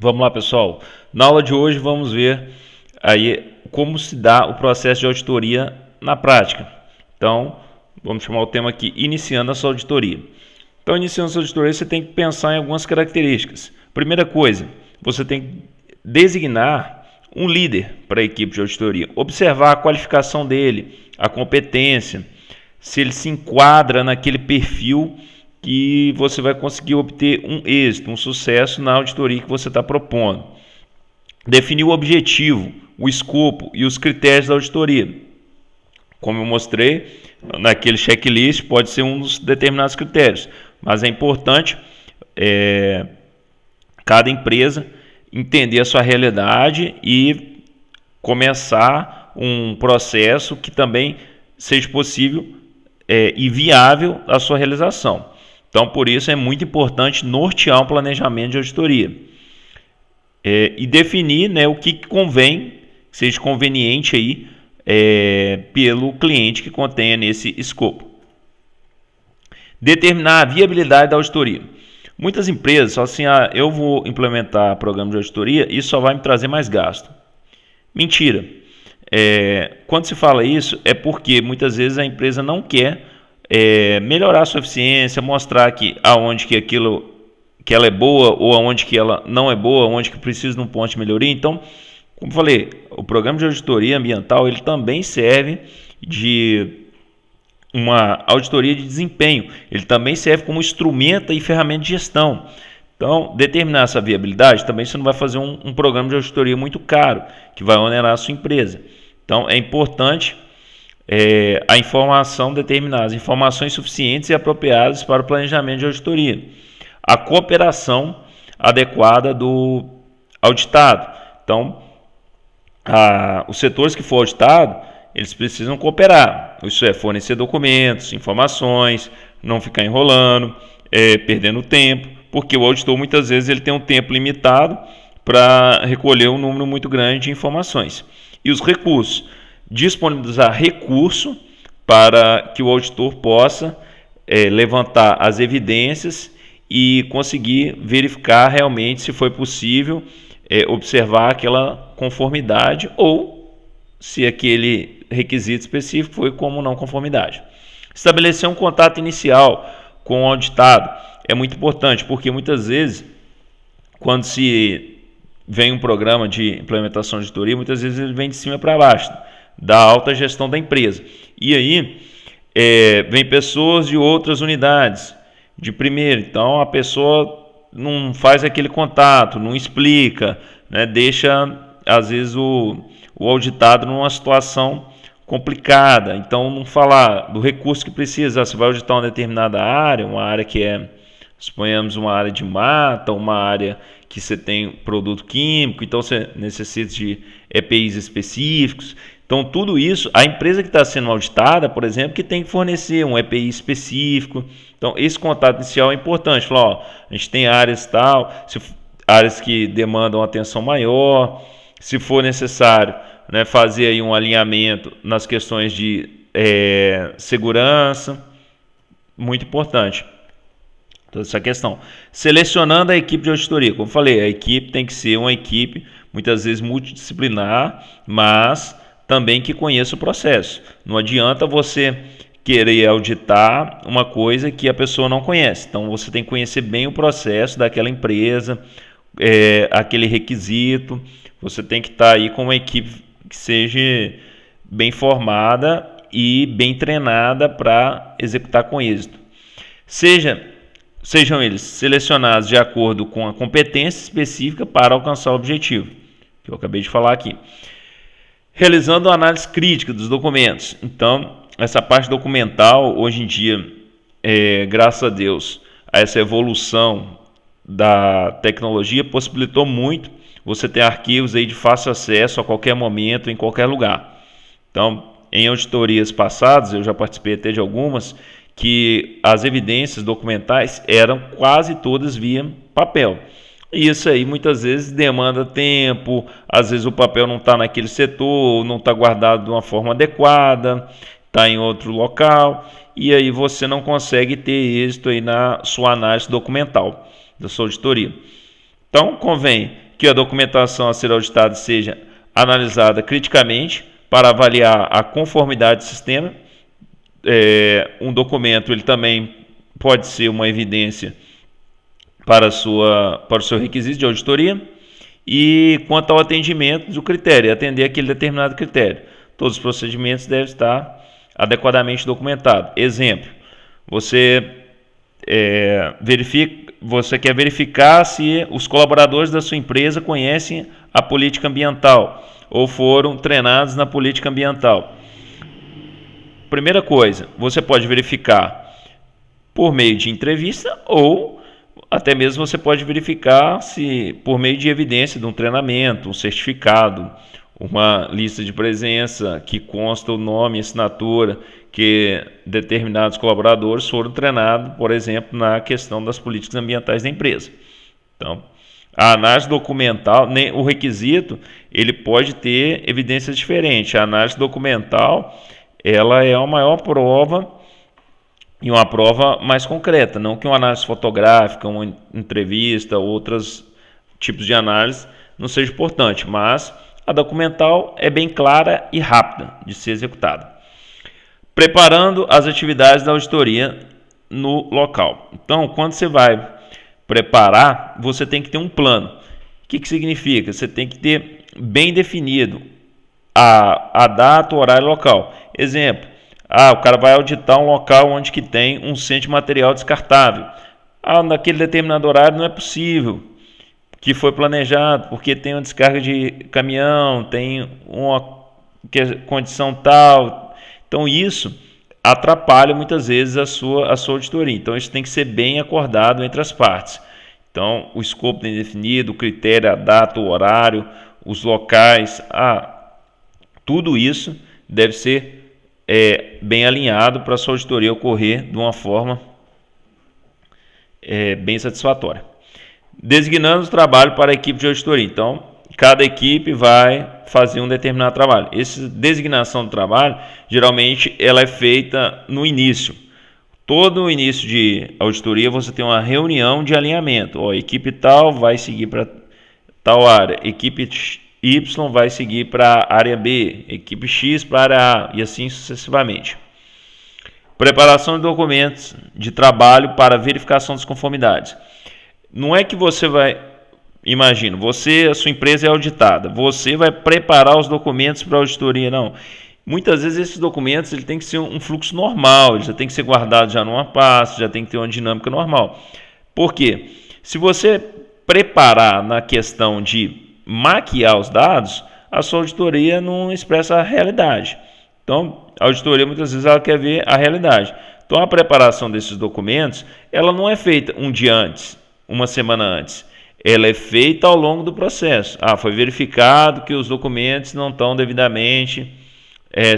Vamos lá, pessoal. Na aula de hoje vamos ver aí como se dá o processo de auditoria na prática. Então, vamos chamar o tema aqui, iniciando a sua auditoria. Então, iniciando a sua auditoria, você tem que pensar em algumas características. Primeira coisa, você tem que designar um líder para a equipe de auditoria. Observar a qualificação dele, a competência, se ele se enquadra naquele perfil que você vai conseguir obter um êxito, um sucesso na auditoria que você está propondo. Definir o objetivo, o escopo e os critérios da auditoria. Como eu mostrei, naquele checklist pode ser um dos determinados critérios, mas é importante cada empresa entender a sua realidade e começar um processo que também seja possível e viável a sua realização. Então, por isso é muito importante nortear um planejamento de auditoria e definir, o que convém, que seja conveniente aí, pelo cliente que contenha nesse escopo. Determinar a viabilidade da auditoria. Muitas empresas falam assim, eu vou implementar programa de auditoria e isso só vai me trazer mais gasto. Mentira. Quando se fala isso, é porque muitas vezes a empresa não quer melhorar a sua eficiência, mostrar que aonde que aquilo que ela é boa ou aonde que ela não é boa, aonde que precisa de um ponto de melhoria. Então, como falei, o programa de auditoria ambiental ele também serve de uma auditoria de desempenho. Ele também serve como instrumento e ferramenta de gestão. Então, determinar essa viabilidade, também você não vai fazer um programa de auditoria muito caro, que vai onerar a sua empresa. Então, é importante a informação determinada, as informações suficientes e apropriadas para o planejamento de auditoria. A cooperação adequada do auditado. Então, os setores que for auditado, eles precisam cooperar. Isso é fornecer documentos, informações, não ficar enrolando, perdendo tempo, porque o auditor muitas vezes ele tem um tempo limitado para recolher um número muito grande de informações. E os recursos. Disponibilizar recurso para que o auditor possa levantar as evidências e conseguir verificar realmente se foi possível observar aquela conformidade ou se aquele requisito específico foi como não conformidade. Estabelecer um contato inicial com o auditado é muito importante, porque muitas vezes, quando se vem um programa de implementação de auditoria, muitas vezes ele vem de cima para baixo, da alta gestão da empresa. E aí, vem pessoas de outras unidades, de primeiro. Então, a pessoa não faz aquele contato, não explica, deixa, às vezes, o auditado numa situação complicada. Então, não falar do recurso que precisa. Você vai auditar uma determinada área, uma área que suponhamos, uma área de mata, uma área que você tem produto químico, então você necessita de EPIs específicos. Então, tudo isso, a empresa que está sendo auditada, por exemplo, que tem que fornecer um EPI específico. Então, esse contato inicial é importante. Falar, a gente tem áreas tal, áreas que demandam atenção maior, se for necessário, fazer aí um alinhamento nas questões de segurança, muito importante. Toda essa questão. Selecionando a equipe de auditoria. Como eu falei, a equipe tem que ser uma equipe, muitas vezes multidisciplinar, mas também que conheça o processo. Não adianta você querer auditar uma coisa que a pessoa não conhece. Então, você tem que conhecer bem o processo daquela empresa, aquele requisito. Você tem que estar aí com uma equipe que seja bem formada e bem treinada para executar com êxito. Sejam eles selecionados de acordo com a competência específica para alcançar o objetivo, que eu acabei de falar aqui. Realizando a análise crítica dos documentos. Então, essa parte documental, hoje em dia, graças a Deus, a essa evolução da tecnologia, possibilitou muito você ter arquivos aí de fácil acesso a qualquer momento, em qualquer lugar. Então, em auditorias passadas, eu já participei até de algumas, que as evidências documentais eram quase todas via papel. E isso aí muitas vezes demanda tempo, às vezes o papel não está naquele setor, não está guardado de uma forma adequada, está em outro local, e aí você não consegue ter êxito aí na sua análise documental, da sua auditoria. Então, convém que a documentação a ser auditada seja analisada criticamente para avaliar a conformidade do sistema. Um documento ele também pode ser uma evidência para o seu requisito de auditoria. E quanto ao atendimento do critério, atender aquele determinado critério. Todos os procedimentos devem estar adequadamente documentados. Exemplo, você quer verificar se os colaboradores da sua empresa conhecem a política ambiental ou foram treinados na política ambiental. Primeira coisa, você pode verificar por meio de entrevista ou até mesmo você pode verificar se por meio de evidência de um treinamento, um certificado, uma lista de presença que consta o nome e assinatura que determinados colaboradores foram treinados, por exemplo, na questão das políticas ambientais da empresa. Então, a análise documental, o requisito, ele pode ter evidências diferentes. A análise documental, ela é a maior prova e uma prova mais concreta, não que uma análise fotográfica, uma entrevista, outros tipos de análise não seja importante, mas a documental é bem clara e rápida de ser executada. Preparando as atividades da auditoria no local. Então, quando você vai preparar, você tem que ter um plano. O que significa? Você tem que ter bem definido a data, o horário, local. Exemplo, o cara vai auditar um local onde que tem um centro de material descartável. Naquele determinado horário não é possível, que foi planejado, porque tem uma descarga de caminhão, tem uma condição tal. Então isso atrapalha muitas vezes a sua auditoria. Então isso tem que ser bem acordado entre as partes. Então o escopo bem definido, o critério, a data, o horário, os locais, tudo isso deve ser bem alinhado para a sua auditoria ocorrer de uma forma bem satisfatória. Designando o trabalho para a equipe de auditoria. Então, cada equipe vai fazer um determinado trabalho. Essa designação do trabalho, geralmente, ela é feita no início. Todo início de auditoria, você tem uma reunião de alinhamento. A equipe tal vai seguir para tal área, equipe Y vai seguir para a área B, equipe X para a área A, e assim sucessivamente. Preparação de documentos de trabalho para verificação das conformidades. Não é que você vai... Imagina, a sua empresa é auditada, você vai preparar os documentos para a auditoria, não. Muitas vezes esses documentos ele tem que ser um fluxo normal, ele já tem que ser guardado já numa pasta, já tem que ter uma dinâmica normal. Por quê? Se você preparar na questão de maquiar os dados, a sua auditoria não expressa a realidade. Então, a auditoria muitas vezes ela quer ver a realidade. Então, a preparação desses documentos, ela não é feita um dia antes, uma semana antes. Ela é feita ao longo do processo. Foi verificado que os documentos não estão devidamente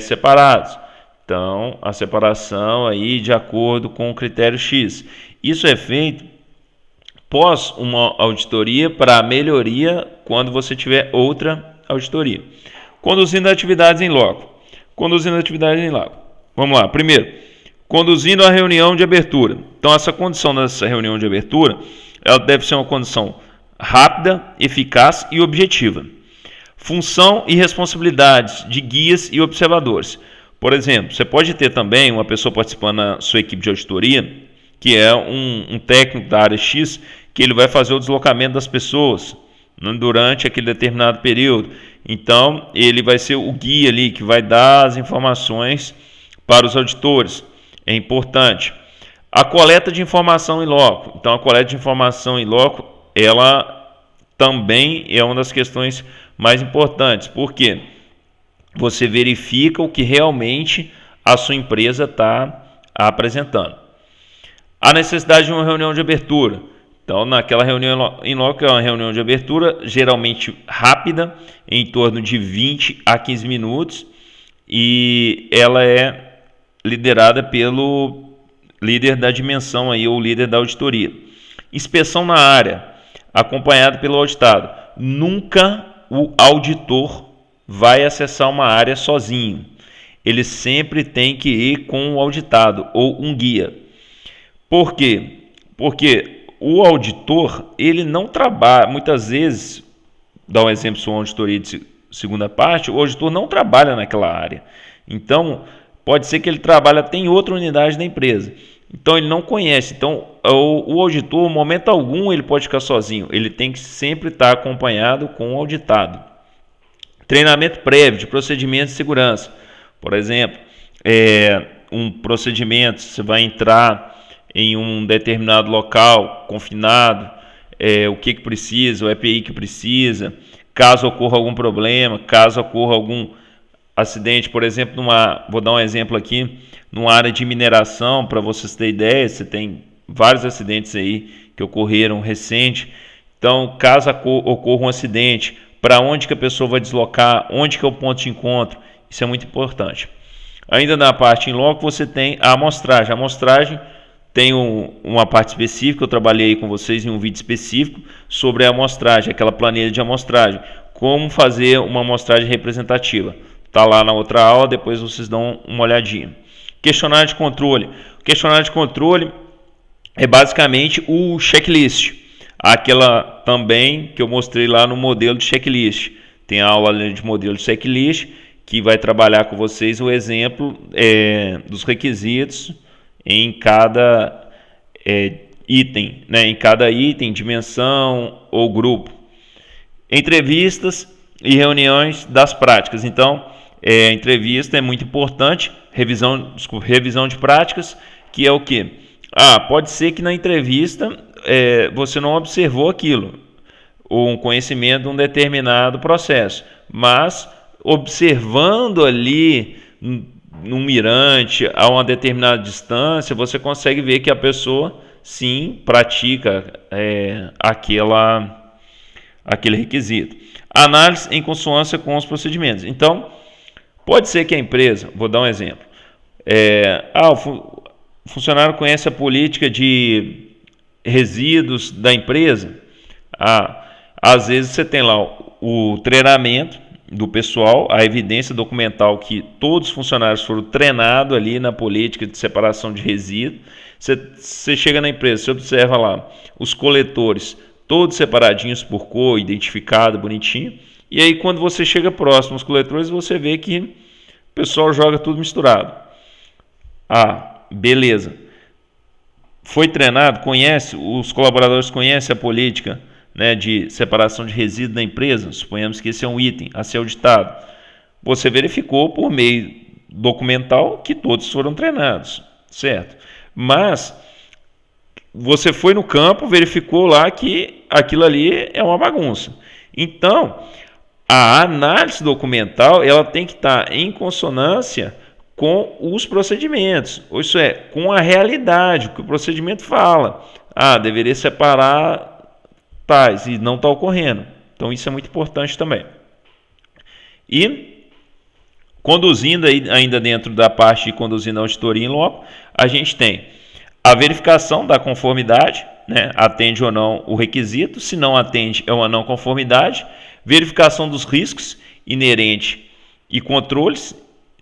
separados. Então, a separação aí de acordo com o critério X. Isso é feito pós uma auditoria para melhoria quando você tiver outra auditoria. Conduzindo atividades em loco. Vamos lá. Primeiro, conduzindo a reunião de abertura. Então, essa condição dessa reunião de abertura, ela deve ser uma condição rápida, eficaz e objetiva. Função e responsabilidades de guias e observadores. Por exemplo, você pode ter também uma pessoa participando na sua equipe de auditoria, que é um técnico da área X, que ele vai fazer o deslocamento das pessoas durante aquele determinado período. Então, ele vai ser o guia ali, que vai dar as informações para os auditores. É importante. A coleta de informação em loco. Então, a coleta de informação em loco, ela também é uma das questões mais importantes. Por quê? Você verifica o que realmente a sua empresa está apresentando. A necessidade de uma reunião de abertura. Então, naquela reunião em loco, é uma reunião de abertura, geralmente rápida, em torno de 20 a 15 minutos, e ela é liderada pelo líder da dimensão, aí, ou líder da auditoria. Inspeção na área, acompanhado pelo auditado. Nunca o auditor vai acessar uma área sozinho. Ele sempre tem que ir com o auditado ou um guia. Por quê? Porque o auditor, ele não trabalha, muitas vezes, dar um exemplo, sua auditoria de segunda parte, o auditor não trabalha naquela área. Então, pode ser que ele trabalhe até em outra unidade da empresa. Então, ele não conhece. Então, o auditor, em momento algum, ele pode ficar sozinho. Ele tem que sempre estar acompanhado com o auditado. Treinamento prévio de procedimentos de segurança. Por exemplo, um procedimento, você vai entrar em um determinado local, confinado, o que precisa, o EPI que precisa, caso ocorra algum problema, caso ocorra algum acidente, por exemplo, vou dar um exemplo aqui, numa área de mineração, para vocês terem ideia, você tem vários acidentes aí que ocorreram recente. Então, caso ocorra um acidente, para onde que a pessoa vai deslocar, onde que é o ponto de encontro, isso é muito importante. Ainda na parte em loco, você tem a amostragem. A amostragem tem uma parte específica, eu trabalhei aí com vocês em um vídeo específico sobre a amostragem, aquela planilha de amostragem, como fazer uma amostragem representativa. Está lá na outra aula, depois vocês dão uma olhadinha. Questionário de controle. O questionário de controle é basicamente o checklist, aquela também que eu mostrei lá no modelo de checklist. Tem a aula de modelo de checklist, que vai trabalhar com vocês o exemplo dos requisitos em cada item, né? Em cada item, dimensão ou grupo. Entrevistas e reuniões das práticas. Então, entrevista é muito importante, revisão de práticas, que é o quê? Pode ser que na entrevista você não observou aquilo, ou um conhecimento de um determinado processo, mas observando ali num mirante a uma determinada distância, você consegue ver que a pessoa sim pratica aquele requisito. Análise em consonância com os procedimentos. Então, pode ser que a empresa, vou dar um exemplo, o funcionário conhece a política de resíduos da empresa. Às vezes você tem lá o treinamento do pessoal, a evidência documental que todos os funcionários foram treinados ali na política de separação de resíduos. Você chega na empresa, você observa lá os coletores todos separadinhos por cor, identificado, bonitinho. E aí quando você chega próximo aos coletores, você vê que o pessoal joga tudo misturado. Beleza. Foi treinado, os colaboradores conhecem a política, né, de separação de resíduos da empresa. Suponhamos que esse é um item a ser auditado. Você verificou por meio documental que todos foram treinados, certo? Mas você foi no campo, verificou lá que aquilo ali é uma bagunça. Então, a análise documental ela tem que estar em consonância com os procedimentos, ou isso é, com a realidade, o que o procedimento fala. Deveria separar tais, e não está ocorrendo. Então isso é muito importante também. E conduzindo ainda dentro da parte de conduzindo a auditoria em loco, a gente tem a verificação da conformidade, né? Atende ou não o requisito, se não atende é uma não conformidade, verificação dos riscos inerentes e controles.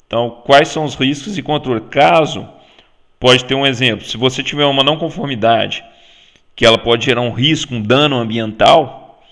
Então, quais são os riscos e controle? Caso, pode ter um exemplo, se você tiver uma não conformidade, que ela pode gerar um risco, um dano ambiental,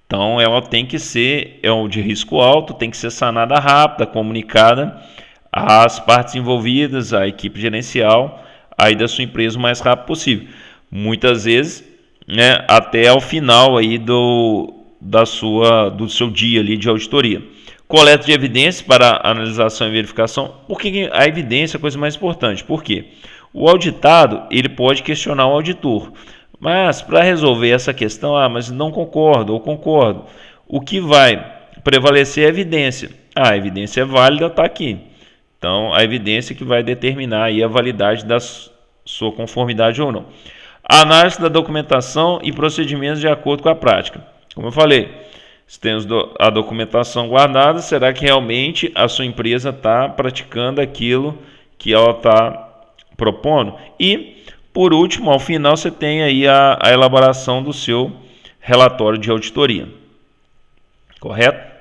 então ela tem que ser de risco alto, tem que ser sanada rápida, comunicada às partes envolvidas, à equipe gerencial aí da sua empresa o mais rápido possível. Muitas vezes, né, até ao final aí do seu dia ali de auditoria. Coleta de evidências para analisação e verificação. Por que a evidência é a coisa mais importante? Por quê? O auditado ele pode questionar o auditor. Mas para resolver essa questão, mas não concordo ou concordo, o que vai prevalecer é a evidência. A evidência é válida, está aqui. Então, a evidência que vai determinar aí a validade da sua conformidade ou não. A análise da documentação e procedimentos de acordo com a prática. Como eu falei, se temos a documentação guardada, será que realmente a sua empresa está praticando aquilo que ela está propondo? E, por último, ao final você tem aí a elaboração do seu relatório de auditoria. Correto?